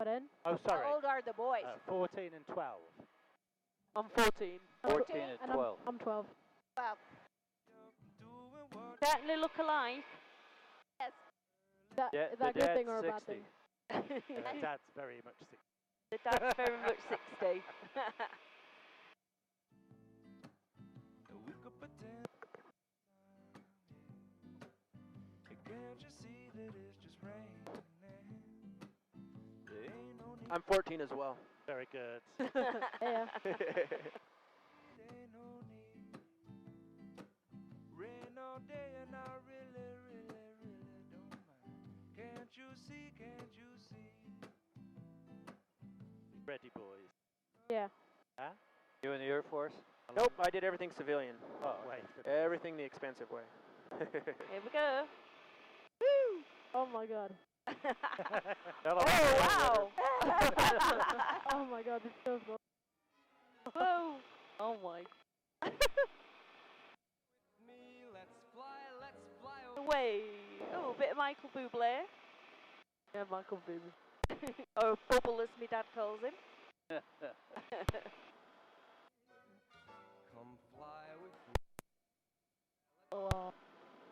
Pardon? Oh, sorry. How old are the boys? 14 and 12. I'm 14. 14 and 12. I'm 12. Well, Certainly look alike. yes. Yeah, Is that a the good dad's thing or a bad 60. thing? Dad's very much sick. The dad's very much 60. I'm 14 as well. Very good. Yeah. Ready, boys. Yeah. Huh? You in the Air Force? Nope, I did everything civilian. Oh, wait. Everything the expensive way. Here we go. Oh my god. Oh, wow. Oh my god, this feels good. Whoa. Oh, my. Away. Oh, a bit of Michael Bublé. Yeah, Michael Bublé. Or Bubble, as my dad calls him. Oh,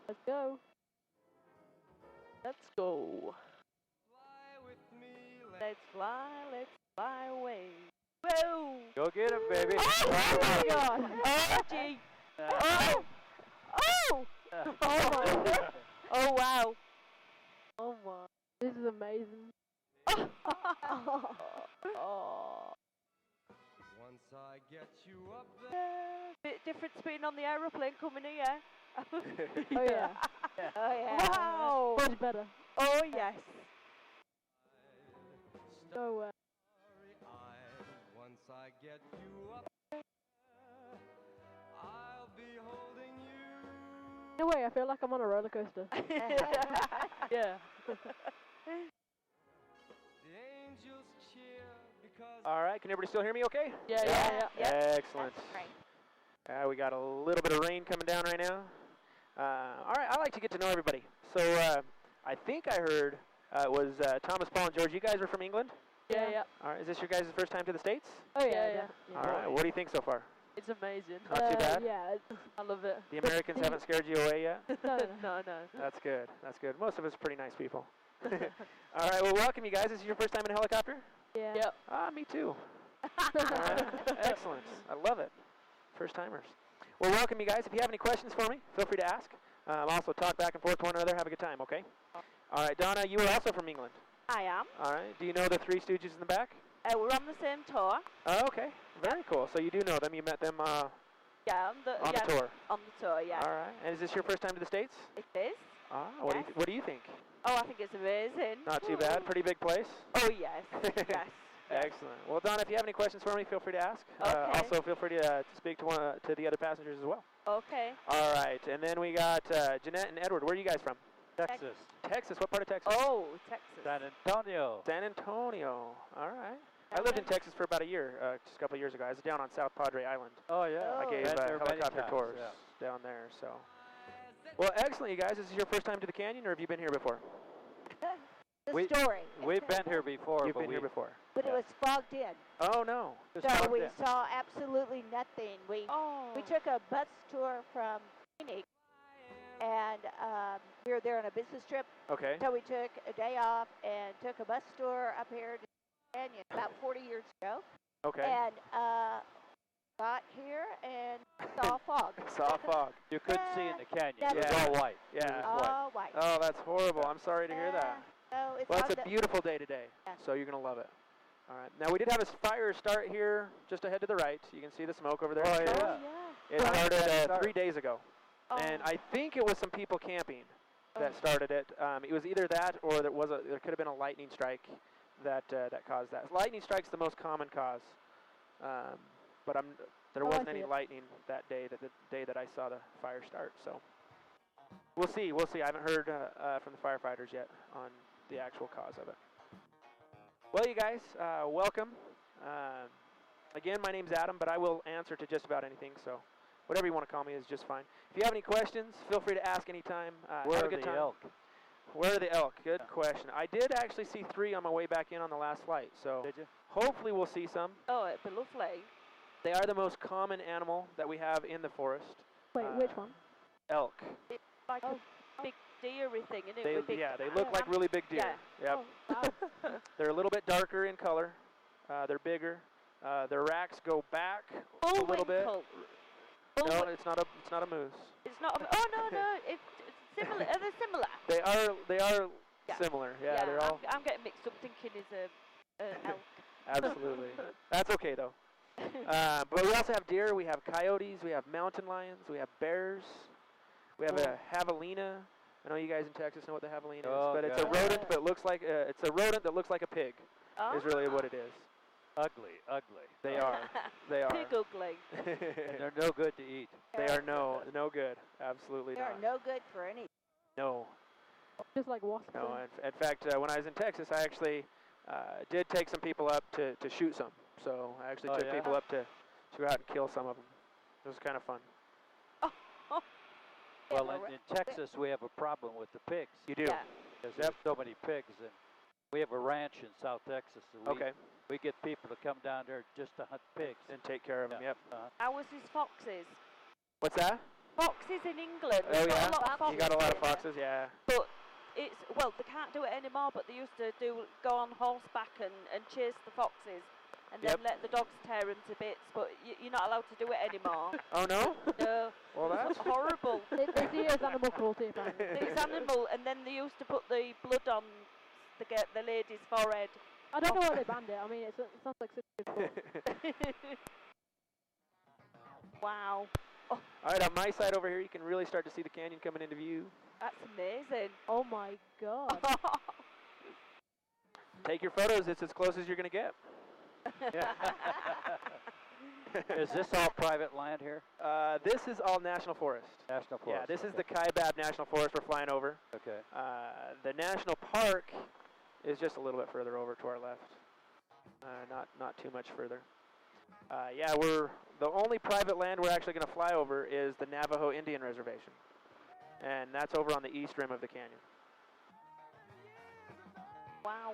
let's go. Let's go. Let's fly away. Whoa! Go get him, baby. Oh my god! Oh, gee! Oh! Oh! Oh my! Oh wow! Oh my. This is amazing. Oh. Once I get you up there. Bit difference being on the aeroplane coming here. Oh yeah. Oh, yeah. Wow! Much better. Oh yes. So, Once I get you up there, I'll be holding you. in a way, I feel like I'm on a roller coaster. Yeah. The angels cheer because All right, can everybody still hear me okay? Yeah. Excellent. That's right. We got a little bit of rain coming down right now. All right, I like to get to know everybody. So I think I heard it was Thomas, Paul, and George. You guys are from England? Yeah. All right, is this your guys' first time to the States? Oh yeah, Yeah. definitely. All right, what do you think so far? It's amazing. Not too bad? Yeah. I love it. The Americans haven't scared you away yet? No. No. That's good. That's good. Most of us are pretty nice people. All right, well, welcome you guys. This is your first time in a helicopter? Yeah. Yep. Me too. All right. Excellent. I love it. First timers. Well, welcome you guys. If you have any questions for me, feel free to ask. Also talk back and forth to one another. Have a good time, okay? All right, Donna, you were also from England. I am. All right. Do you know the Three Stooges in the back? We're on the same tour. Oh, okay. Very cool. So you do know them. You met them Yeah, on the tour. On the tour, yeah. All right. And is this your first time to the States? It is. What do you think? Oh, I think it's amazing. Not too bad. Pretty big place. Oh, yes. Yes. Excellent. Well, Donna, if you have any questions for me, feel free to ask. Okay. Also, feel free to speak to the other passengers as well. Okay. All right. And then we got Jeanette and Edward. Where are you guys from? Texas. Texas. What part of Texas? Oh, Texas. San Antonio. San Antonio. All right. I lived in Texas for about a year, just a couple of years ago. I was down on South Padre Island. Oh, yeah. I gave Been there many helicopter times, tours yeah. down there. So, well, excellent, you guys. This is your first time to the canyon, or have you been here before? The story. We've been here before. You've but been here before. But it was fogged in. Oh no. Just So fogged we in. saw absolutely nothing. We took a bus tour from Phoenix, and we were there on a business trip. Okay. So we took a day off and took a bus tour up here to the canyon about 40 years ago. Okay. And got here and saw fog. Saw fog. You couldn't see in the canyon. Yeah. It was all white. Yeah. It was white. All white. Oh, that's horrible. I'm sorry to hear that. So it's Well, on it's a the- beautiful day today, Yeah. so you're gonna love it. All right. Now we did have a fire start here, just ahead to the right. You can see the smoke over there. Oh, Oh, yeah. yeah. It started Start. 3 days ago, and I think it was some people camping that started it. It was either that or there could have been a lightning strike that caused that. Lightning strike's the most common cause, but there Oh, I wasn't see any it. lightning that day. The day that I saw the fire start. So we'll see. We'll see. I haven't heard from the firefighters yet on the actual cause of it. Well, you guys, welcome. Again, my name's Adam, but I will answer to just about anything. So whatever you want to call me is just fine. If you have any questions, feel free to ask anytime. Where have a are good the time. elk? Where are the elk? Good question. I did actually see 3 on my way back in on the last flight, so Did you? hopefully we'll see some. Oh, it'd be lovely. They are the most common animal that we have in the forest. Wait, which one? Elk. It's like a big deery thing, isn't it? They, with big yeah, they look like really big deer. Yeah. Yep. Oh, wow. They're a little bit darker in color. They're bigger. Their racks go back a little bit. Bullwinkle. No, Bullwi- it's not a moose. It's not. Oh no, it's similar. Are they similar? They are Yeah. similar. Yeah, they're all I'm getting mixed up, thinking is a elk. absolutely. That's okay though. But we also have deer. We have coyotes. We have mountain lions. We have bears. We have a javelina. I know you guys in Texas know what the javelina Oh, is, but it's a God. rodent, but looks like it's a rodent that looks like a pig. Oh. Is really what it is. Ugly, ugly. They are. They are. Pig ugly. And they're no good to eat. They are no good. Absolutely They are not. no good for any. No. Just like wasps. No. In fact, when I was in Texas, I actually did take some people up to shoot some. So I actually Oh, took yeah? people up to go out and kill some of them. It was kind of fun. Well, in Texas, we have a problem with the pigs. You do. Yeah. Because there's so many pigs, and we have a ranch in South Texas. And Okay. We get people to come down there just to hunt pigs. And take care of them. Yeah. Yep. Ours is foxes. What's that? Foxes in England. Oh We've got yeah. a lot of foxes. You got a lot of foxes. Yeah. But it's they can't do it anymore. But they used to go on horseback and chase the foxes, and then Yep. let the dogs tear them to bits. But you're not allowed to do it anymore. Oh no. No, Well, that's it's horrible. They see it as animal cruelty, apparently. It's animal, and then they used to put the blood on the lady's forehead. I don't know why they banned it. I mean, it sounds like such a good sport. Wow, All right, on my side over here, you can really start to see the canyon coming into view. that's amazing. Oh my god. Take your photos. It's as close as you're going to get. Is this all private land here? This is all national forest. National Yeah, forest. this is the Kaibab National Forest we're flying over. Okay. The national park is just a little bit further over to our left. Not too much further. Yeah, the only private land we're actually going to fly over is the Navajo Indian Reservation, and that's over on the east rim of the canyon. Wow.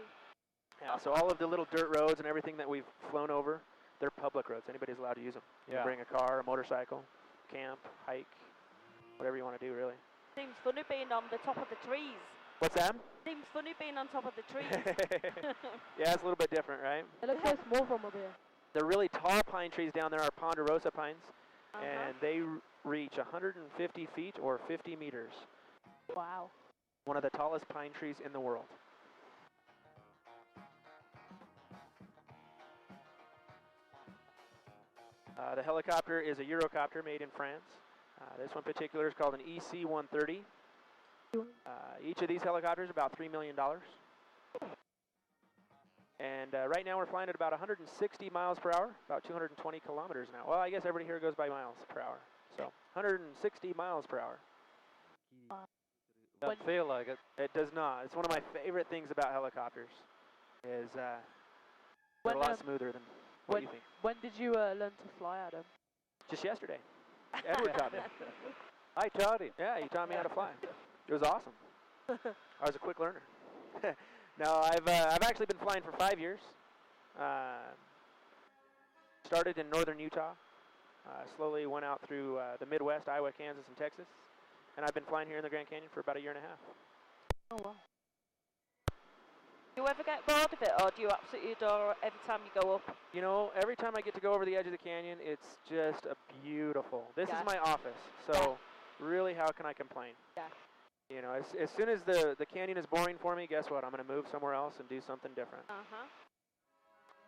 Yeah, so all of the little dirt roads and everything that we've flown over, they're public roads. Anybody's allowed to use them. You Yeah. can bring a car, a motorcycle, camp, hike, whatever you want to do, really. Seems funny being on the top of the trees. What's that? Seems funny being on top of the trees. Yeah, it's a little bit different, right? It looks so small from up here. The really tall pine trees down there are ponderosa pines, Uh-huh. and they reach 150 feet or 50 meters. Wow. One of the tallest pine trees in the world. The helicopter is a Eurocopter made in France. This one in particular is called an EC-130. Each of these helicopters is about $3 million. And right now we're flying at about 160 miles per hour, about 220 kilometers an hour. Well, I guess everybody here goes by miles per hour. So 160 miles per hour. Doesn't feel like it. It does not. It's one of my favorite things about helicopters. Is they're When, a lot um, smoother than what you think. When did you learn to fly, Adam? Just yesterday, Edward taught me. I taught him. Yeah, he taught me how to fly. It was awesome. I was a quick learner. No, I've actually been flying for 5 years. Started in northern Utah. Slowly went out through the Midwest, Iowa, Kansas, and Texas. And I've been flying here in the Grand Canyon for about a year and a half. Oh wow. Do you ever get bored of it, or do you absolutely adore it every time you go up? You know, every time I get to go over the edge of the canyon, it's just a beautiful. This Yeah. is my office, so really, how can I complain? Yeah. You know, as soon as the canyon is boring for me, guess what? I'm going to move somewhere else and do something different. Uh-huh.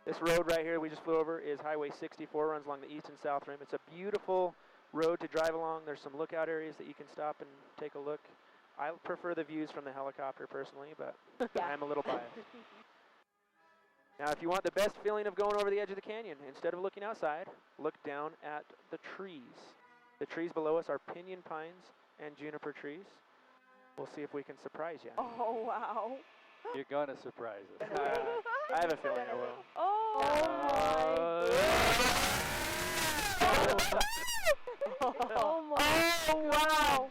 This road right here we just flew over is Highway 64, runs along the east and south rim. It's a beautiful road to drive along. There's some lookout areas that you can stop and take a look. I prefer the views from the helicopter personally, but I'm a little biased. Now, if you want the best feeling of going over the edge of the canyon, instead of looking outside, look down at the trees. The trees below us are pinyon pines and juniper trees. We'll see if we can surprise you. Oh, wow. You're going to surprise us. I have a feeling I will. Oh, Oh my. oh wow.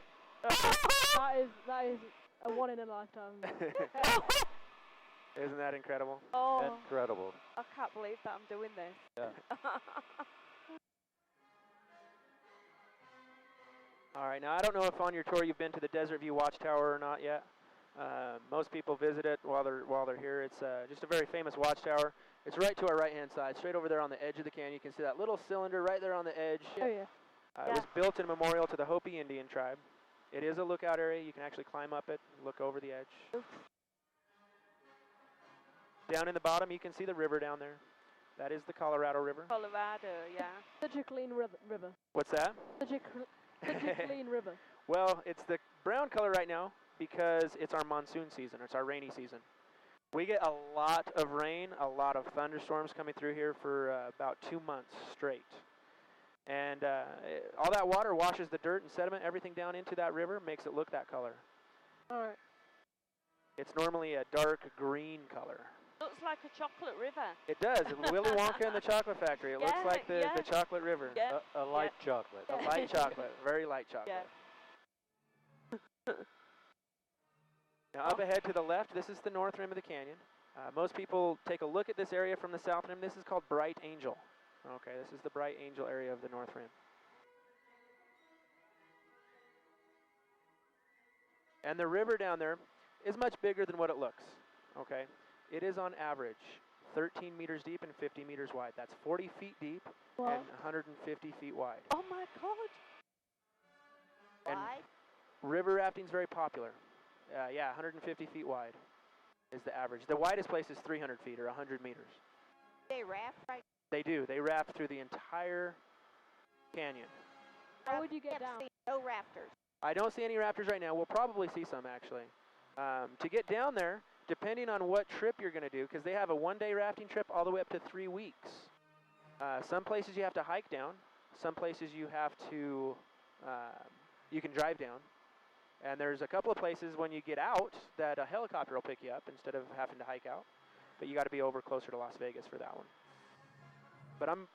That is A one in a lifetime. Isn't that incredible? Oh, Incredible. I can't believe that I'm doing this. Yeah. All right, now I don't know if on your tour you've been to the Desert View Watchtower or not yet. Most people visit it while they're here. It's just a very famous watchtower. It's right to our right-hand side, straight over there on the edge of the canyon. You can see that little cylinder right there on the edge. Oh yeah. It was built in memorial to the Hopi Indian tribe. It is a lookout area. You can actually climb up it, look over the edge. Down in the bottom, you can see the river down there. That is the Colorado River. Colorado, yeah. Such a clean river. What's that? Such a clean river. Well, it's the brown color right now because it's our monsoon season. It's our rainy season. We get a lot of rain, a lot of thunderstorms coming through here for about 2 months straight. And all that water washes the dirt and sediment, everything down into that river, makes it look that color. All right. It's normally a dark green color. Looks like a chocolate river. It does. Willy Wonka and the Chocolate Factory. It looks Yeah, like the chocolate river. Yeah. A light chocolate. A light chocolate, very light chocolate. Yeah. Now up ahead to the left, this is the north rim of the canyon. Most people take a look at this area from the south rim. This is called Bright Angel. Okay, this is the Bright Angel area of the north rim. And the river down there is much bigger than what it looks. Okay, it is on average 13 meters deep and 50 meters wide. That's 40 feet deep Well, and 150 feet wide. Oh my God. And Why? river rafting is very popular. Yeah, 150 feet wide is the average. The widest place is 300 feet or 100 meters. They raft right. They do. They raft through the entire canyon. how would you get Can't down? see no rafters. I don't see any raptors right now. We'll probably see some, actually. To get down there, depending on what trip you're going to do, because they have a one-day rafting trip all the way up to 3 weeks. Some places you have to hike down. Some places you have to, you can drive down. And there's a couple of places when you get out that a helicopter will pick you up instead of having to hike out. But you got to be over closer to Las Vegas for that one. But I'm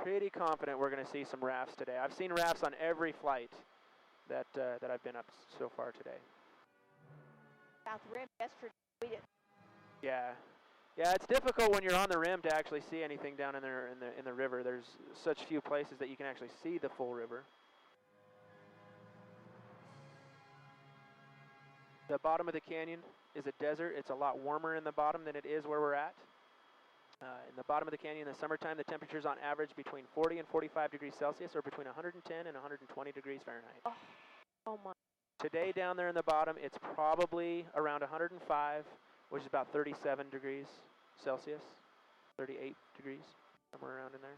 pretty confident we're going to see some rafts today. I've seen rafts on every flight that I've been up so far today. South Rim yesterday. We did. Yeah, it's difficult when you're on the rim to actually see anything down in there in the river. There's such few places that you can actually see the full river. The bottom of the canyon is a desert. It's a lot warmer in the bottom than it is where we're at. In the bottom of the canyon in the summertime, the temperature's on average between 40 and 45 degrees Celsius, or between 110 and 120 degrees Fahrenheit. Oh my. Today down there in the bottom, it's probably around 105, which is about 37 degrees Celsius, 38 degrees, somewhere around in there.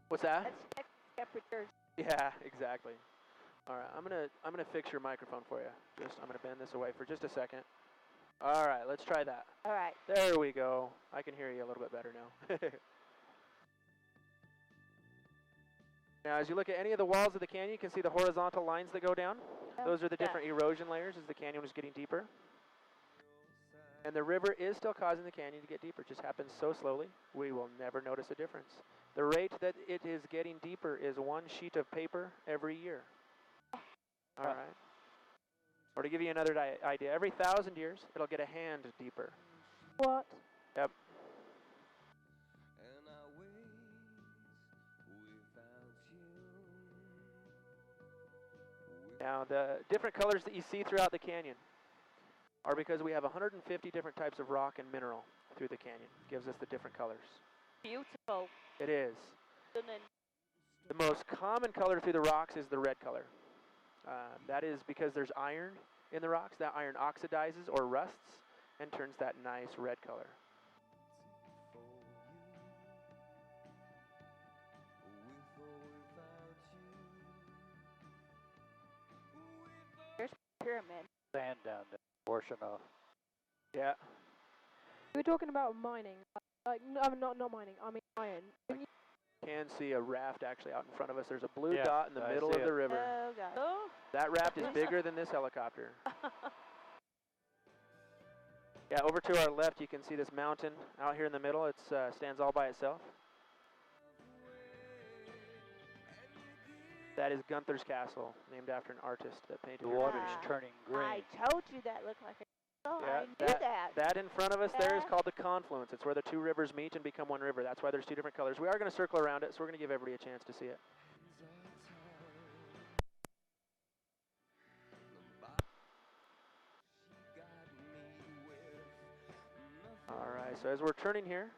What's that? That's temperatures. Yeah, exactly. All right, I'm gonna fix your microphone for you. I'm gonna bend this away for just a second. All right, let's try that. All right. There we go. I can hear you a little bit better now. Now, as you look at any of the walls of the canyon, you can see the horizontal lines that go down. Those are the different erosion layers as the canyon is getting deeper. And the river is still causing the canyon to get deeper. It just happens so slowly, we will never notice a difference. The rate that it is getting deeper is 1 sheet of paper every year. All right. Or to give you another idea, every 1,000 years, it'll get a hand deeper. What? Yep. And I wait without you. Now, the different colors that you see throughout the canyon are because we have 150 different types of rock and mineral through the canyon. Gives us the different colors. Beautiful. It is. Stunning. The most common color through the rocks is the red color. That is because there's iron in the rocks. That iron oxidizes or rusts and turns that nice red color. Pyramid. Sand down there. Portion of. Yeah. We were talking about mining. Like, no, not mining. I mean iron. Can you Can see a raft actually out in front of us. There's a blue Yeah, dot in the I middle see of it. the river. Oh, God. Oh. That raft is bigger than this helicopter. Yeah, over to our left, you can see this mountain out here in the middle. It stands all by itself. That is Gunther's Castle, named after an artist that painted The here. water's Ah. turning green. I told you that looked like a castle. Yeah, I knew that. That in front of us there is Yeah. called the confluence. It's where the two rivers meet and become one river. That's why there's two different colors. We are going to circle around it, so we're going to give everybody a chance to see it. All right, so as we're turning here,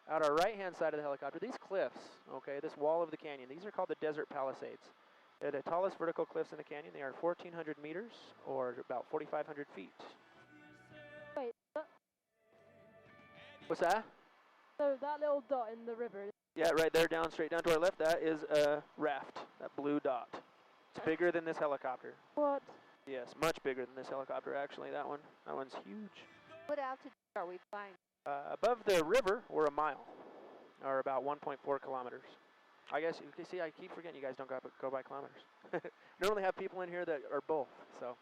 out our right-hand side of the helicopter, these cliffs, okay, this wall of the canyon, these are called the Desert Palisades. They're the tallest vertical cliffs in the canyon. They are 1,400 meters, or about 4,500 feet. Wait, What's that? so that little dot in the river. Yeah, right there, down straight down to our left, that is a raft, that blue dot. It's bigger than this helicopter. What? Yes, much bigger than this helicopter, actually, that one. That one's huge. What altitude are we flying? Above the river, we're a mile, or about 1.4 kilometers. I guess you can see, I keep forgetting you guys don't go by kilometers. Normally have people in here that are both, so.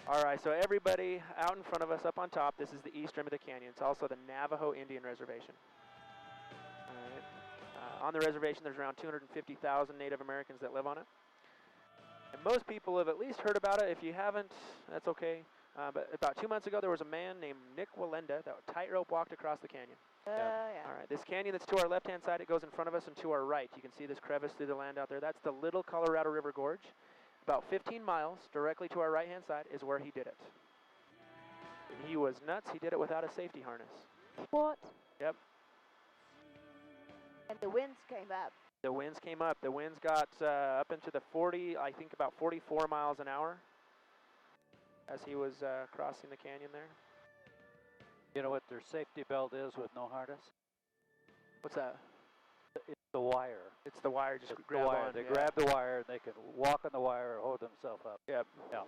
All right, so everybody out in front of us up on top, this is the east rim of the canyon. It's also the Navajo Indian Reservation. All right. On the reservation, there's around 250,000 Native Americans that live on it. And most people have at least heard about it. If you haven't, that's okay. But about 2 months ago, there was a man named Nick Walenda that tightrope walked across the canyon. Yeah. All right, this canyon that's to our left-hand side, it goes in front of us and to our right. You can see this crevice through the land out there. That's the Little Colorado River Gorge. About 15 miles directly to our right-hand side is where he did it. And he was nuts. He did it without a safety harness. What? Yep. And the winds came up. The winds came up. The winds got up into the 40, I think about 44 miles an hour as he was crossing the canyon there. You know what their safety belt is with no harness? What's that? It's the wire. It's the wire. Just It's grab the wire. on. They yeah. grab the wire and they can walk on the wire or hold themselves up. Yep. Yeah.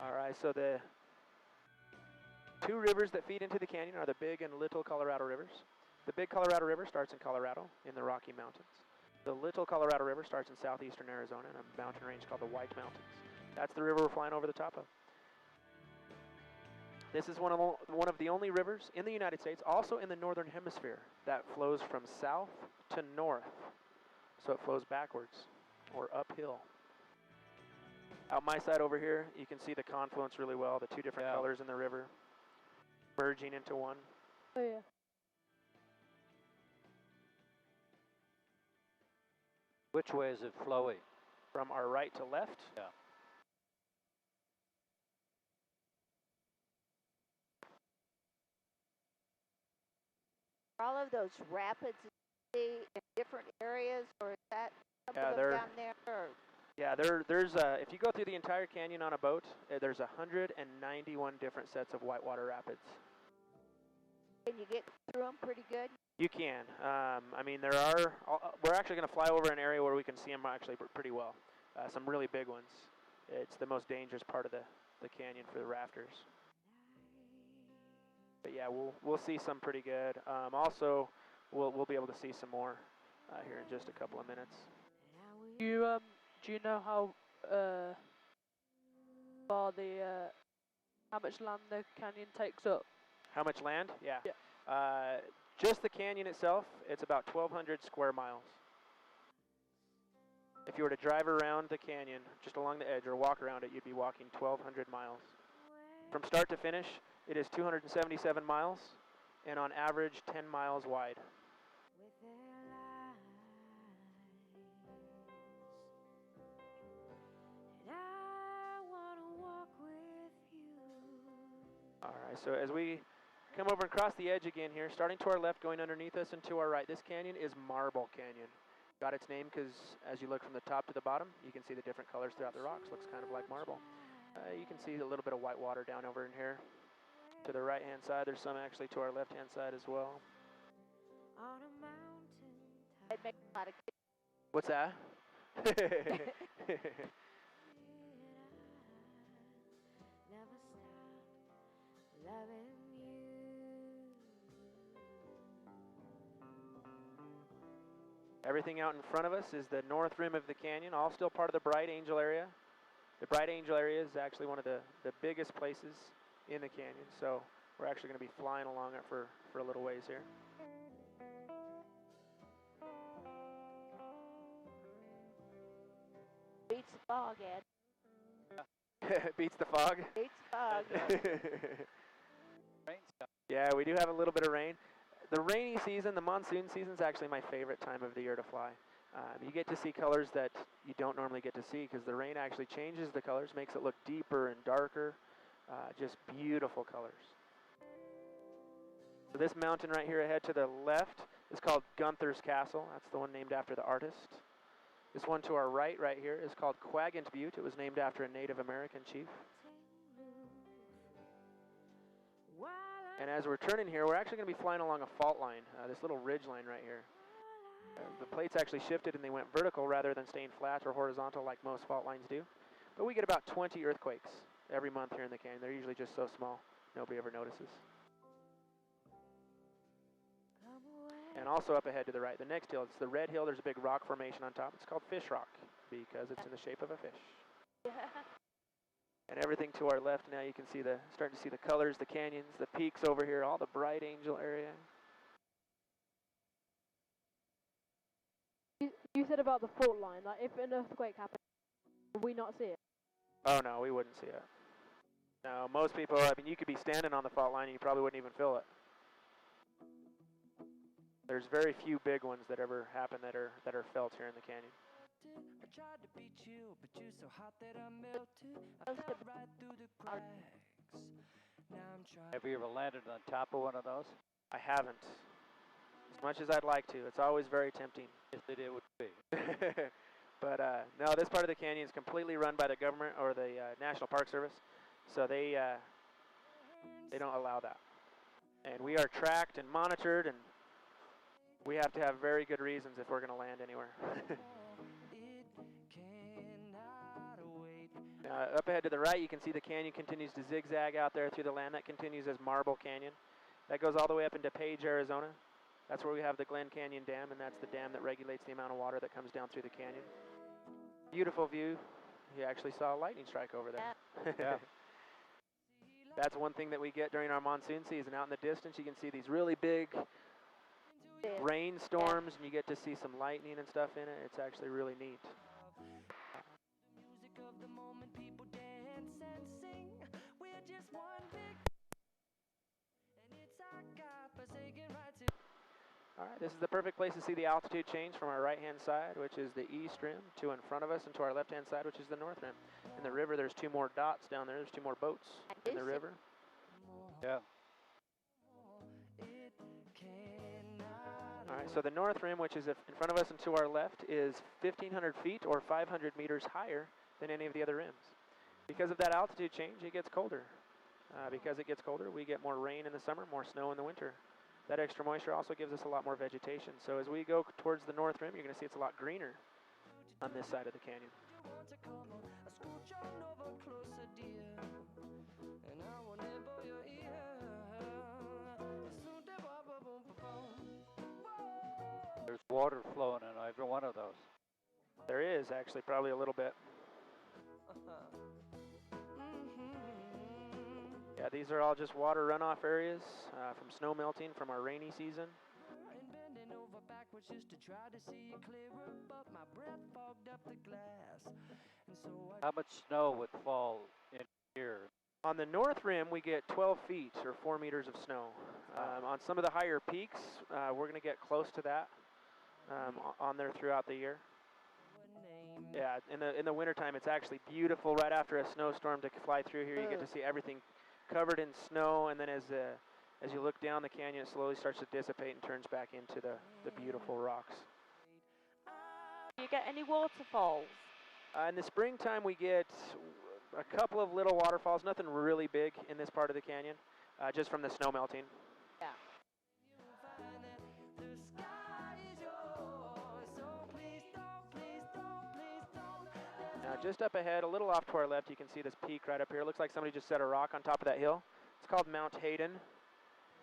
All right, so the two rivers that feed into the canyon are the Big and Little Colorado Rivers. The Big Colorado River starts in Colorado in the Rocky Mountains. The Little Colorado River starts in southeastern Arizona in a mountain range called the White Mountains. That's the river we're flying over the top of. This is one of the only rivers in the United States, also in the northern hemisphere, that flows from south to north. So it flows backwards or uphill. Out my side over here, you can see the confluence really well, the two different colors in the river merging into one. Oh yeah. Which way is it flowing? From our right to left. Yeah. Are all of those rapids in different areas, or is that some Yeah, of them down there? Or? Yeah, there's if you go through the entire canyon on a boat, there's 191 different sets of whitewater rapids. Can you get through them pretty good? You can. I mean, there are. We're actually going to fly over an area where we can see them actually pretty well. Some really big ones. It's the most dangerous part of the canyon for the rafters. But yeah, we'll see some pretty good. Also, we'll be able to see some more here in just a couple of minutes. Do you know how far how much land the canyon takes up? How much land? Yeah. Yeah. Just the canyon itself, it's about 1,200 square miles. If you were to drive around the canyon, just along the edge, or walk around it, you'd be walking 1,200 miles. From start to finish, it is 277 miles, and on average, 10 miles wide. All right, so as we come over and cross the edge again here, starting to our left, going underneath us, and to our right, this canyon is Marble Canyon. Got its name because as you look from the top to the bottom, you can see the different colors throughout the rocks. Looks kind of like marble. You can see a little bit of white water down over in here. To the right-hand side, there's some actually to our left-hand side as well. It makes a lot of What's that? Everything out in front of us is the north rim of the canyon, all still part of the Bright Angel area. The Bright Angel area is actually one of the biggest places in the canyon, so we're actually going to be flying along it for a little ways here. Beats the fog, Ed. Beats the fog. Beats the fog. Rain's coming. Yeah, we do have a little bit of rain. The rainy season, the monsoon season, is actually my favorite time of the year to fly. You get to see colors that you don't normally get to see because the rain actually changes the colors, makes it look deeper and darker. Just beautiful colors. So this mountain right here ahead to the left is called Gunther's Castle. That's the one named after the artist. This one to our right here is called Quaggant Butte. It was named after a Native American chief. And as we're turning here, we're actually going to be flying along a fault line, this little ridge line right here. The plates actually shifted and they went vertical rather than staying flat or horizontal like most fault lines do. But we get about 20 earthquakes every month here in the canyon. They're usually just so small, nobody ever notices. And also up ahead to the right, the next hill, it's the Red Hill. There's a big rock formation on top. It's called Fish Rock because it's in the shape of a fish. And everything to our left now, you can see starting to see the colors, the canyons, the peaks over here, all the Bright Angel area. You said about the fault line, like if an earthquake happened, would we not see it? Oh no, we wouldn't see it. No, most people, I mean, you could be standing on the fault line and you probably wouldn't even feel it. There's very few big ones that ever happen that are felt here in the canyon. I tried to beat you, but you're so hot that I melted. I fell right through the cracks. Now I'm trying. Have you ever landed on top of one of those? I haven't. As much as I'd like to. It's always very tempting. Yes, it would be. But no, this part of the canyon is completely run by the government or the National Park Service. So they don't allow that. And we are tracked and monitored, and we have to have very good reasons if we're going to land anywhere. Up ahead to the right, you can see the canyon continues to zigzag out there through the land. That continues as Marble Canyon. That goes all the way up into Page, Arizona. That's where we have the Glen Canyon Dam, and that's the dam that regulates the amount of water that comes down through the canyon. Beautiful view. You actually saw a lightning strike over there. Yeah. That's one thing that we get during our monsoon season. Out in the distance, you can see these really big rainstorms, and you get to see some lightning and stuff in it. It's actually really neat. All right, this is the perfect place to see the altitude change from our right-hand side, which is the east rim, to in front of us, and to our left-hand side, which is the north rim. In the river, there's two more dots down there. There's two more boats in the river. Yeah. All right, so the north rim, which is in front of us and to our left, is 1,500 feet or 500 meters higher than any of the other rims. Because of that altitude change, it gets colder. Because it gets colder, we get more rain in the summer, more snow in the winter. That extra moisture also gives us a lot more vegetation. So as we go towards the north rim, you're going to see it's a lot greener on this side of the canyon. There's water flowing in every one of those. There is actually probably a little bit. Yeah, these are all just water runoff areas from snow melting from our rainy season. How much snow would fall in here? On the north rim, we get 12 feet or 4 meters of snow. On some of the higher peaks, we're going to get close to that on there throughout the year. Yeah, in the wintertime, it's actually beautiful right after a snowstorm to fly through here. You get to see everything covered in snow, and then as you look down the canyon, it slowly starts to dissipate and turns back into the beautiful rocks. Do you get any waterfalls? In the springtime, we get a couple of little waterfalls, nothing really big in this part of the canyon, just from the snow melting. Yeah. Now just up ahead, a little off to our left, you can see this peak right up here. It looks like somebody just set a rock on top of that hill. It's called Mount Hayden.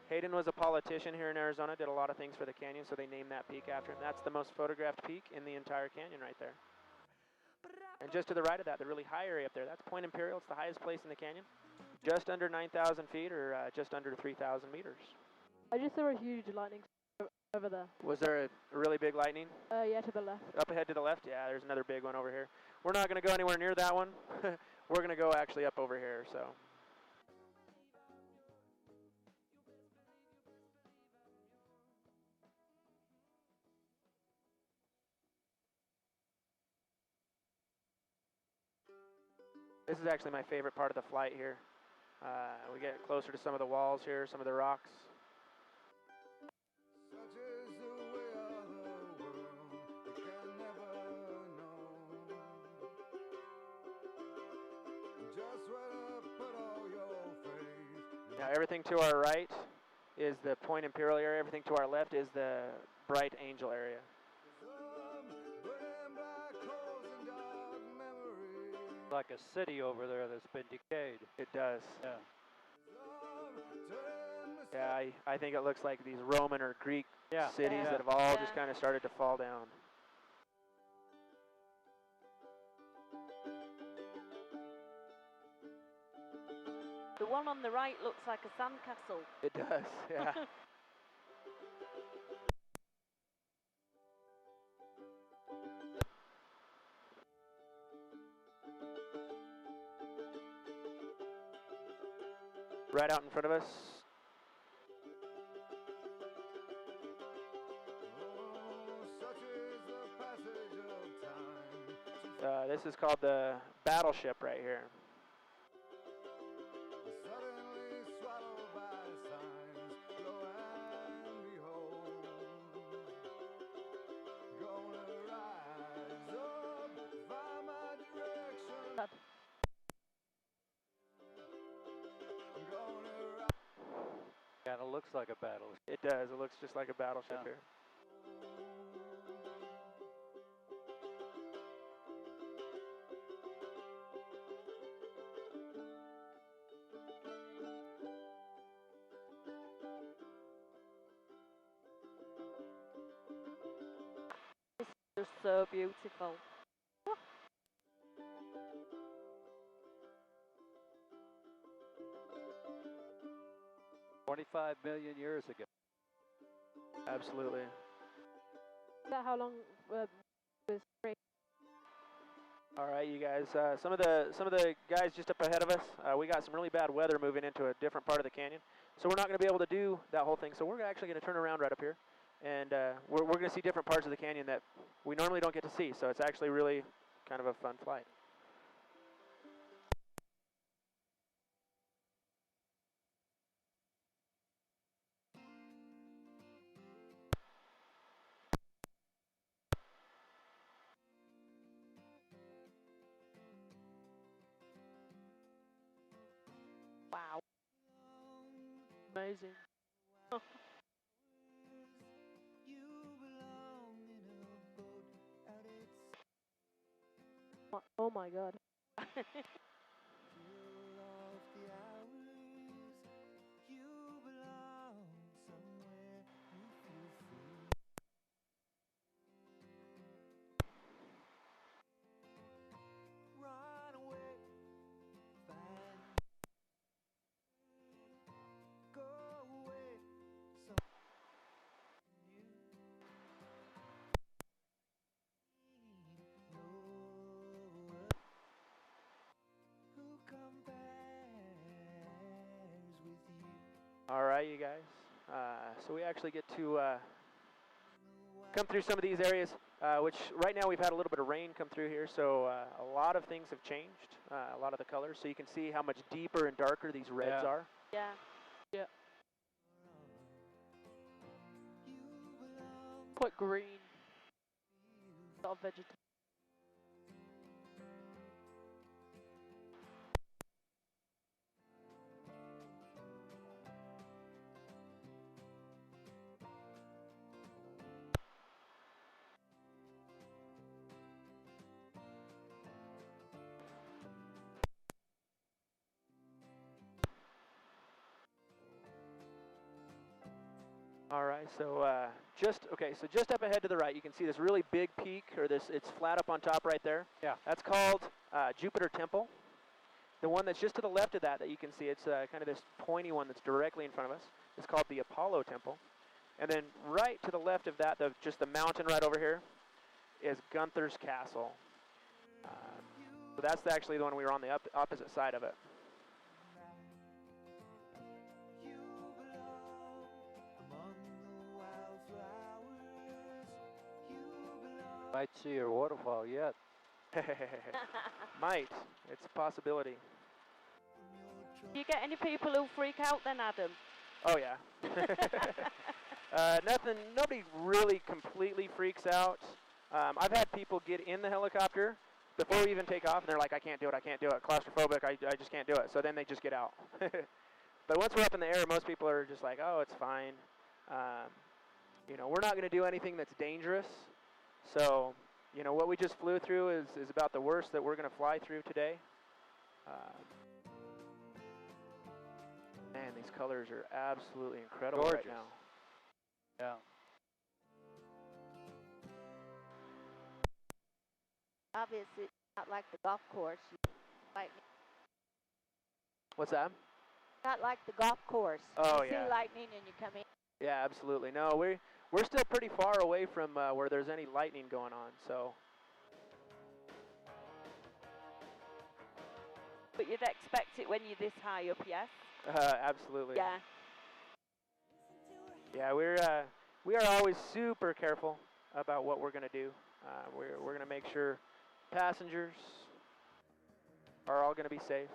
Hayden was a politician here in Arizona, did a lot of things for the canyon, so they named that peak after him. That's the most photographed peak in the entire canyon right there. And just to the right of that, the really high area up there, that's Point Imperial. It's the highest place in the canyon. Just under 9,000 feet or just under 3,000 meters. I just saw a huge lightning over there. Was there a really big lightning? Yeah, to the left. Up ahead to the left? Yeah, there's another big one over here. We're not going to go anywhere near that one. We're going to go actually up over here, so. This is actually my favorite part of the flight here. We get closer to some of the walls here, some of the rocks. Now everything to our right is the Point Imperial area. Everything to our left is the Bright Angel area. Like a city over there that's been decayed. It does. Yeah. Yeah, I think it looks like these Roman or Greek cities Yeah. that have all Yeah. just kind of started to fall down. The one on the right looks like a sandcastle. It does, yeah. Right out in front of us. This is called the Battleship right here. Kind of looks like a battle. It does. It looks just like a battleship Yeah. here. They're so beautiful. 25 million years ago. Absolutely. Is that how long was free? All right, you guys. Some of the guys just up ahead of us. We got some really bad weather moving into a different part of the canyon, so we're not going to be able to do that whole thing. So we're actually going to turn around right up here, and we're going to see different parts of the canyon that we normally don't get to see. So it's actually really kind of a fun flight. Wow. Amazing. Oh my god. All right, you guys. So we actually get to come through some of these areas, which right now we've had a little bit of rain come through here, so a lot of things have changed, a lot of the colors. So you can see how much deeper and darker these reds are. Yeah. Yeah. Quite green. A lot of vegetation. All right, so just up ahead to the right, you can see this really big peak, or it's flat up on top right there. Yeah. That's called Jupiter Temple. The one that's just to the left of that you can see, it's kind of this pointy one that's directly in front of us. It's called the Apollo Temple. And then right to the left of that, just the mountain right over here, is Gunther's Castle. So that's actually the one we were on the opposite side of it. Might see your waterfall yet. Might. It's a possibility. Do you get any people who freak out then, Adam? Oh, yeah. Nobody really completely freaks out. I've had people get in the helicopter before we even take off, and they're like, I can't do it, claustrophobic, I just can't do it. So then they just get out. But once we're up in the air, most people are just like, oh, it's fine. You know, we're not going to do anything that's dangerous. So, you know, what we just flew through is about the worst that we're going to fly through today. Man, these colors are absolutely incredible right now. Yeah. Obviously, not like the golf course. Lightning. What's that? Not like the golf course. Oh, you yeah. see lightning and you come in. Yeah, absolutely. No, we're still pretty far away from where there's any lightning going on, so. But you'd expect it when you're this high up, yes? Absolutely. Yeah. Yeah, we are always super careful about what we're going to do. We're going to make sure passengers are all going to be safe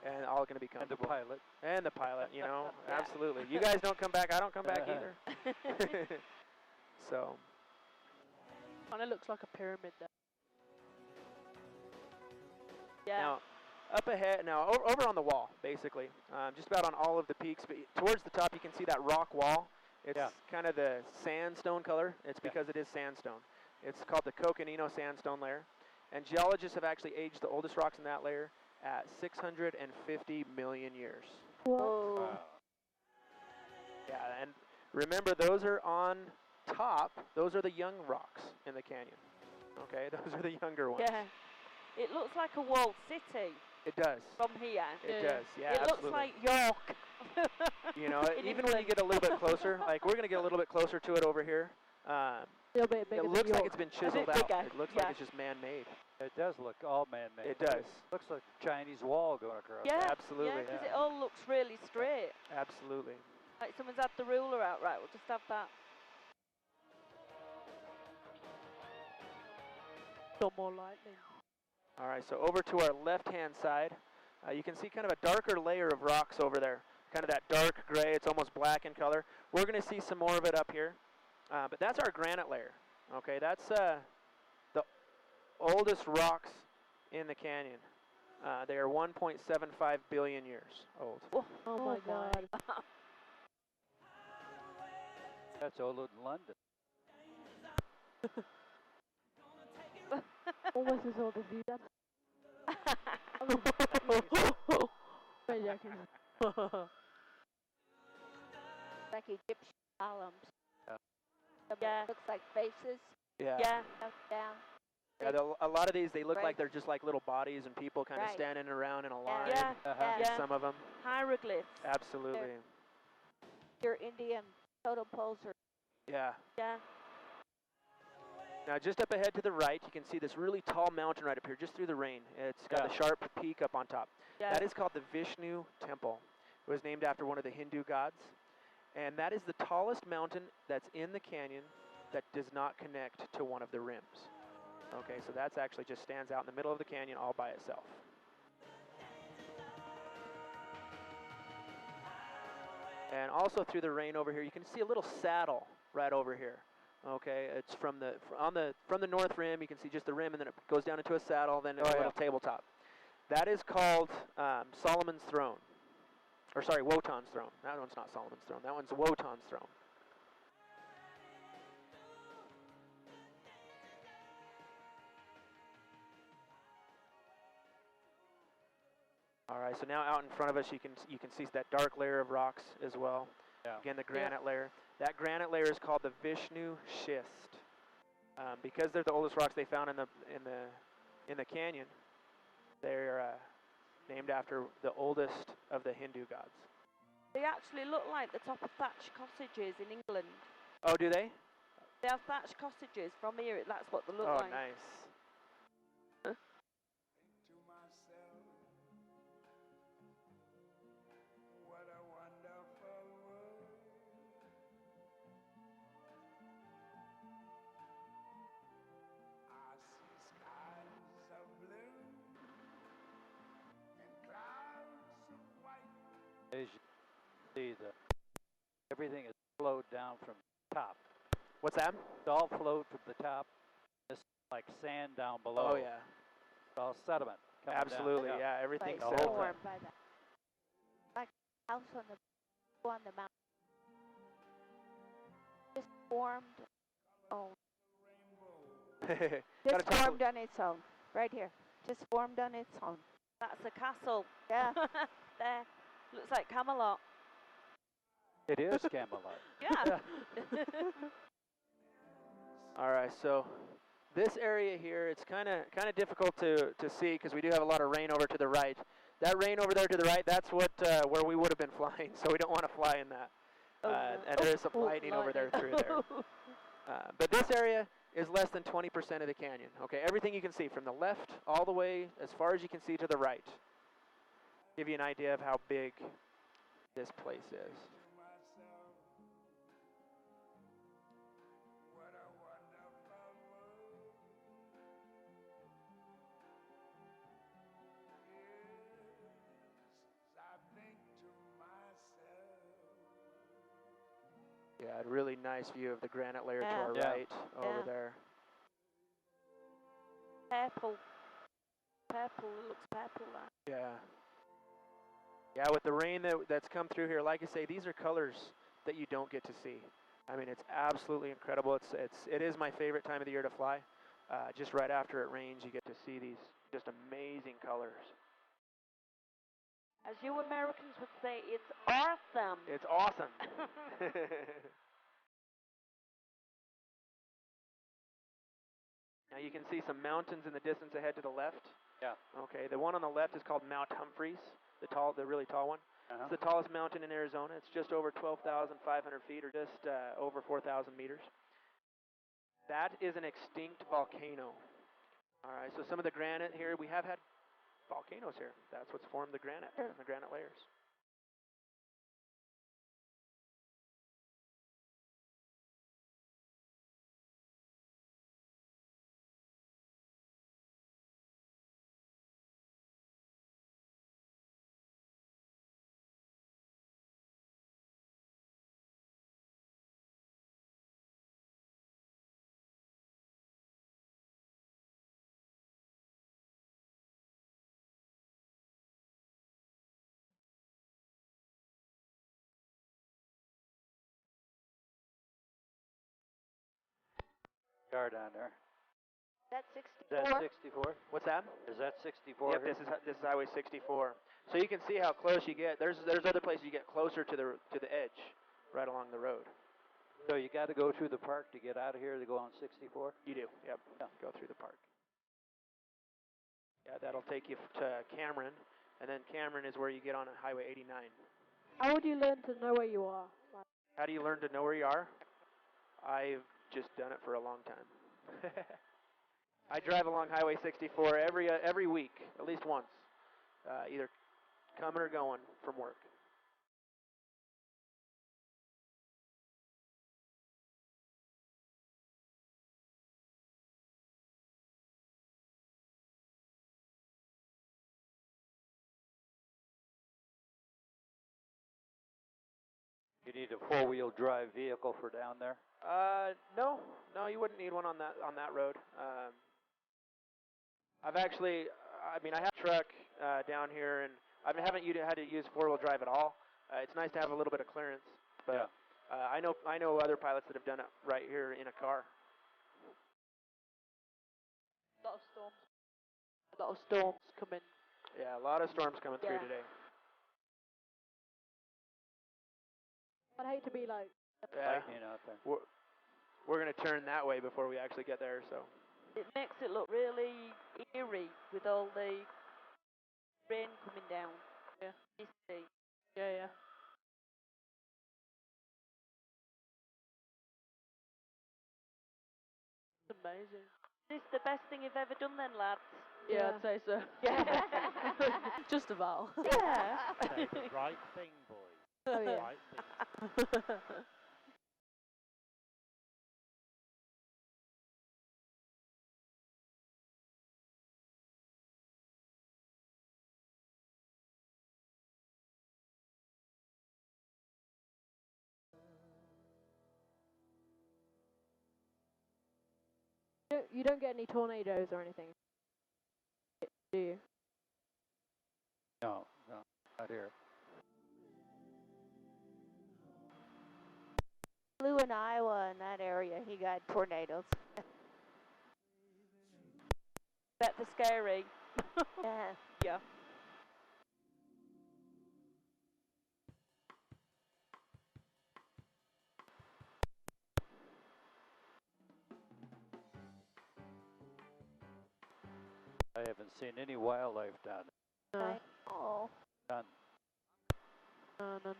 and all going to be And the comfortable. pilot. And the pilot, you know, Yeah. absolutely. You guys don't come back, I don't come back either. So. Kind of looks like a pyramid there. Yeah. Now, up ahead, now over on the wall, basically, just about on all of the peaks, but towards the top you can see that rock wall. It's kind of the sandstone color. It's because it is sandstone. It's called the Coconino sandstone layer. And geologists have actually aged the oldest rocks in that layer at 650 million years. Whoa. Wow. Yeah, and remember, those are on top. Those are the young rocks in the canyon. Okay, those are the younger ones. Yeah. It looks like a walled city It does. from here. It does, yeah, It absolutely. looks like York. You know, in even when you England. get a little bit closer, like we're going to get a little bit closer to it over here. A little bit bigger It than looks like York. it's been A bit chiseled out. bigger, It looks yeah. like it's just man-made. It does look all man-made. It does. Looks like a Chinese wall going across. Yeah. Absolutely. Yeah, because it all looks really straight. Absolutely. Like someone's had the ruler out, right? We'll just have that. No more lightning. All right, so over to our left-hand side, you can see kind of a darker layer of rocks over there. Kind of that dark gray. It's almost black in color. We're going to see some more of it up here. But that's our granite layer. Okay, that's the oldest rocks in the canyon. They are 1.75 billion years old. Oh my god. That's older than London. Almost as old as you, Dad. Wait, joking. Like Egyptian columns. Yeah. Looks like faces Yeah. Yeah. up, down. Yeah, a lot of these, they look Right. like they're just like little bodies and people kind of Right. standing around in a line. Yeah. Yeah. Some of them. Hieroglyphs. Absolutely. Your Indian totem poles are Yeah. Yeah. Now, just up ahead to the right, you can see this really tall mountain right up here, just through the rain. It's got Yeah. a sharp peak up on top. Yeah. That is called the Vishnu Temple. It was named after one of the Hindu gods. And that is the tallest mountain that's in the canyon that does not connect to one of the rims. Okay, so that's actually just stands out in the middle of the canyon all by itself. And also through the rain over here, you can see a little saddle right over here. Okay, it's from the north rim. You can see just the rim, and then it goes down into a saddle, then a little tabletop. That is called Solomon's throne, or sorry, Wotan's throne. That one's not Solomon's throne. That one's Wotan's throne. All right, so now out in front of us, you can see that dark layer of rocks as well. Yeah. Again, the granite layer. That granite layer is called the Vishnu schist. Because they're the oldest rocks they found in the canyon, they're named after the oldest of the Hindu gods. They actually look like the top of thatched cottages in England. Oh, do they? They have thatched cottages. From here, that's what they look Oh, like. nice. What a wonderful world. I see skies of blue and clouds of white. As you see, everything is flowed down from the top. What's that? It's all flowed from the top. It's like sand down below. Oh, yeah. It's all sediment. coming down. Absolutely, yeah. Everything's The whole settled. thing. Formed by that. Like house on the mountain. Just formed. Oh, Gotta just talk formed on its own. Right here. Just formed on its own. That's a castle. Yeah. There. Looks like Camelot. It is Camelot. Yeah. All right, so this area here, it's kind of difficult to see because we do have a lot of rain over to the right. That rain over there to the right, that's what where we would have been flying, so we don't want to fly in that. Oh, no. And there is some lightning over there through there. But this area is less than 20% of the canyon. Okay, everything you can see from the left all the way as far as you can see to the right. Give you an idea of how big this place is. What a wonderful world. Yes, I think to myself. Yeah, a really nice view of the granite layer to Yeah. our Yeah. right over Yeah. there. Purple. Purple. It looks purple there. Yeah. Yeah, with the rain that's come through here, like I say, these are colors that you don't get to see. I mean, it's absolutely incredible. It is my favorite time of the year to fly. Just right after it rains, you get to see these just amazing colors. As you Americans would say, it's awesome. It's awesome. Now you can see some mountains in the distance ahead to the left. Yeah. Okay, the one on the left is called Mount Humphreys, the really tall one. Uh-huh. It's the tallest mountain in Arizona. It's just over 12,500 feet, or just over 4,000 meters. That is an extinct volcano. All right, so some of the granite here, we have had volcanoes here. That's what's formed the granite and the granite layers. Car down there. That's Is 64. that 64? What's that? Is that 64? Yep, here? this is Highway 64. So you can see how close you get. There's other places you get closer to the edge, right along the road. So you got to go through the park to get out of here to go on 64? You do. Yep. Yeah. Go through the park. Yeah, that'll take you to Cameron, and then Cameron is where you get on Highway 89. How would you learn to know where you are? Like, How do you learn to know where you are? I've just done it for a long time. I drive along Highway 64 every week, at least once, either coming or going from work. You need a four-wheel drive vehicle for down there? No, you wouldn't need one on that road. I've actually, I have a truck down here, and I haven't had to use four-wheel drive at all. It's nice to have a little bit of clearance, but I know other pilots that have done it right here in a car. A lot of storms coming. Yeah, a lot of storms coming through Yeah. today. I'd hate to be like, Yeah, Lightning out there. we're gonna turn that way before we actually get there. So It makes it look really eerie with all the rain coming down. Yeah. Misty. Yeah, yeah. amazing. Is this the best thing you've ever done then, lads? Yeah, I'd say so. Yeah. Just about. Yeah. Say the right thing, boys. Oh, yeah. Right thing. You don't get any tornadoes or anything, do you? No, not here. Flew in Iowa in that area. He got tornadoes. Bet they're scary. Yeah. Yeah. I haven't seen any wildlife down there. No, Oh. None. none.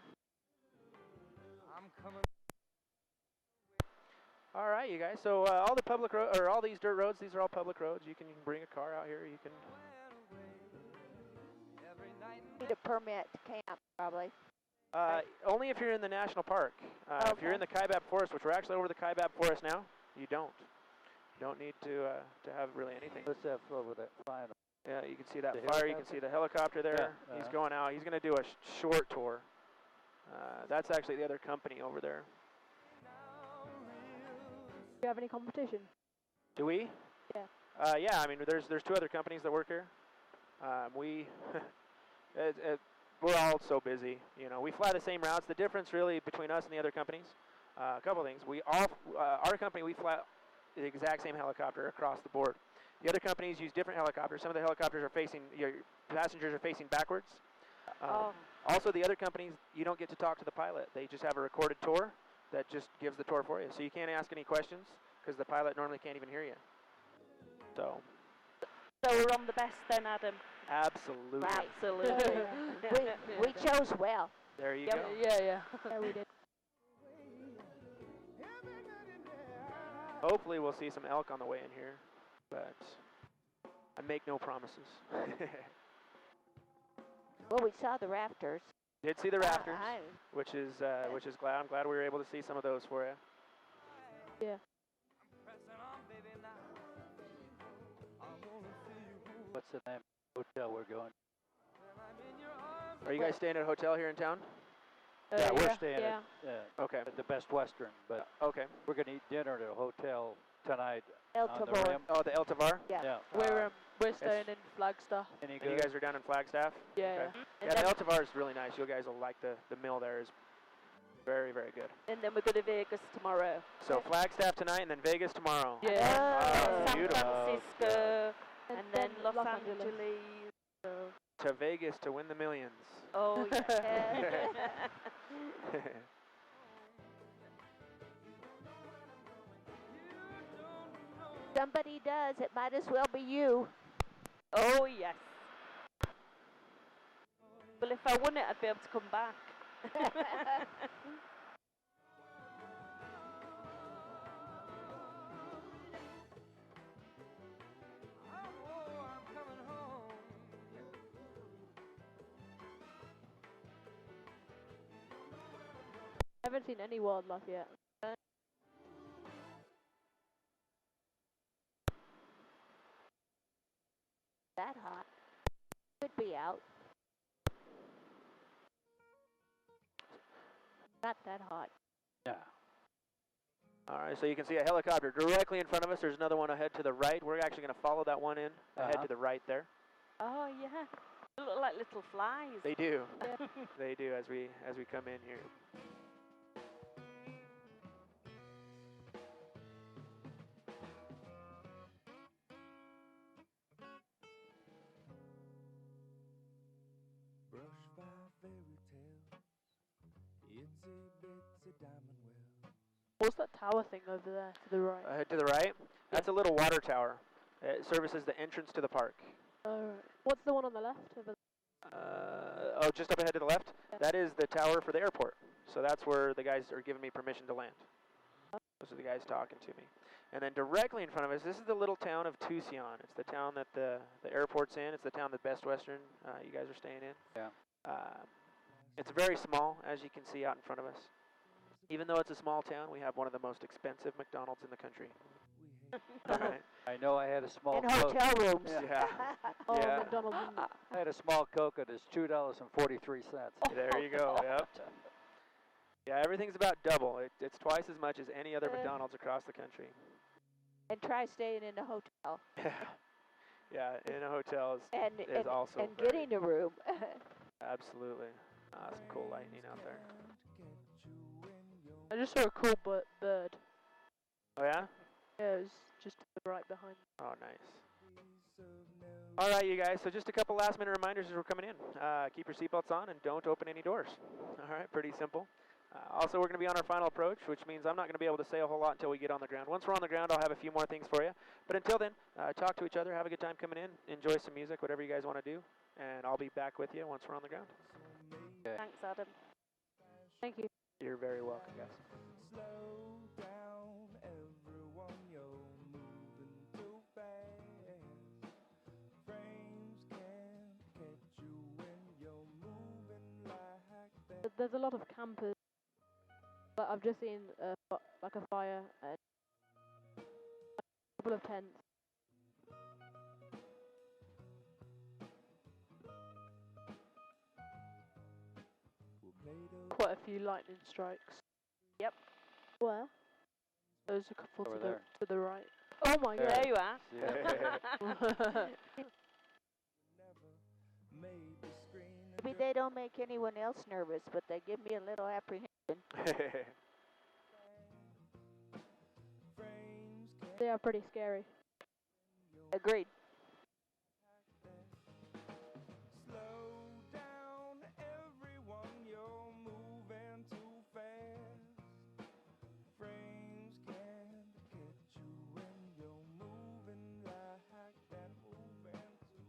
All right, you guys. So all the public or all these dirt roads, these are all public roads. You can bring a car out here. You can. Need a permit to camp, probably. Only if you're in the national park. If you're in the Kaibab Forest, which we're actually over the Kaibab Forest now, you don't. You don't need to have really anything. Let's have over that flying. Yeah, you can see that The fire. You can helicopter? see the helicopter there. Yeah, He's going out. He's going to do a short tour. That's actually the other company over there. Do you have any competition? Do we? Yeah. Yeah. I mean, there's two other companies that work here. We're all so busy. You know, we fly the same routes. The difference really between us and the other companies, a couple of things. We all, our company, we fly the exact same helicopter across the board. The other companies use different helicopters. Some of the helicopters are facing, your passengers are facing backwards. Also, the other companies, you don't get to talk to the pilot. They just have a recorded tour that just gives the tour for you. So you can't ask any questions because the pilot normally can't even hear you. So. So we're on the best then, Adam. Absolutely. Right. Absolutely. We chose well. There you Yep. go. Yeah. Yeah, we did. Hopefully we'll see some elk on the way in here, but I make no promises. Well, we saw the rafters. Did see the rafters, I- which is glad. I'm glad we were able to see some of those for you. Yeah. What's the name of the hotel we're going? Are you guys staying at a hotel here in town? Yeah, we're staying yeah. Okay. at the Best Western, but Okay. we're going to eat dinner at a hotel tonight El on the Tabor. rim. Oh, the El Tavar? Yeah. We're staying in Flagstaff. Any And good? you guys are down in Flagstaff? Yeah. Okay. And Yeah, the then, El Tavar is really nice. You guys will like the meal there is very, very good. And then we're going to Vegas tomorrow. So Flagstaff tonight and then Vegas tomorrow. Yeah. Oh, San beautiful. Francisco, and then Los Angeles. So. To Vegas to win the millions. Oh, yeah. somebody does. It might as well be you. Oh, yes. Well, if I won it, I'd be able to come back. I haven't seen any wildlife yet. That hot. Could be out. Not that hot. Yeah. All right, so you can see a helicopter directly in front of us. There's another one ahead to the right. We're actually going to follow that one in ahead to the right there. Oh, yeah. They look like little flies. They do. Yeah. They do as we come in here. Brush by fairy tales, itsy bitsy diamond wells. What's that tower thing over there to the right? Ahead to the right, that's a little water tower. It services the entrance to the park. Alright. What's the one on the left? Oh, just up ahead to the left? Yeah. That is the tower for the airport. So that's where the guys are giving me permission to land. Those are the guys talking to me. And then directly in front of us, this is the little town of Tucson. It's the town that the airport's in. It's the town that Best Western you guys are staying in. Yeah. It's very small, as you can see out in front of us. Even though it's a small town, we have one of the most expensive McDonald's in the country. All right. I know I had a small In Coke. hotel rooms. Yeah. Oh, Yeah. McDonald's. I had a small Coke at $2.43. There you go. Yep. Yeah, everything's about double. It's twice as much as any other McDonald's across the country. And try staying in a hotel. Yeah, in a hotel is also and very- getting a room. Absolutely. Some cool lightning out there. I just saw a cool bird. Oh yeah? Yeah, it was just right behind. Oh, nice. All right, you guys. So just a couple last-minute reminders as we're coming in. Keep your seatbelts on and don't open any doors. All right, pretty simple. Also, we're going to be on our final approach, which means I'm not going to be able to say a whole lot until we get on the ground. Once we're on the ground, I'll have a few more things for you. But until then, talk to each other, have a good time coming in, enjoy some music, whatever you guys want to do, and I'll be back with you once we're on the ground. Okay. Thanks, Adam. Thank you. You're very welcome, guys. Slow down, everyone, you're moving too fast. Frames can't catch you when you're moving like that. There's a lot of campers, but I've just seen like a fire and a couple of tents. Quite a few lightning strikes. Where? There's a couple Over to there. the right. Oh my There. god. There you are. See ya. Made the screen Maybe they don't make anyone else nervous, but they give me a little apprehension. frames can't They are pretty scary. Agreed. slow down, everyone, you're moving too fast. Frames can't catch you when you're moving like that, moving too.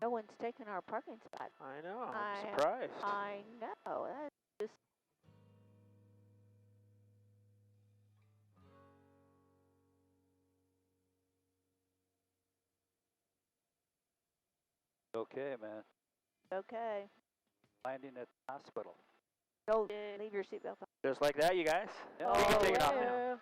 No one's taken our parking spot. I know. I'm I- surprised. I know. That's just Okay, man. okay. Landing at the hospital. Don't leave your seatbelt on. Just like that, you guys. Yeah. You can Oh, take it off now. yeah.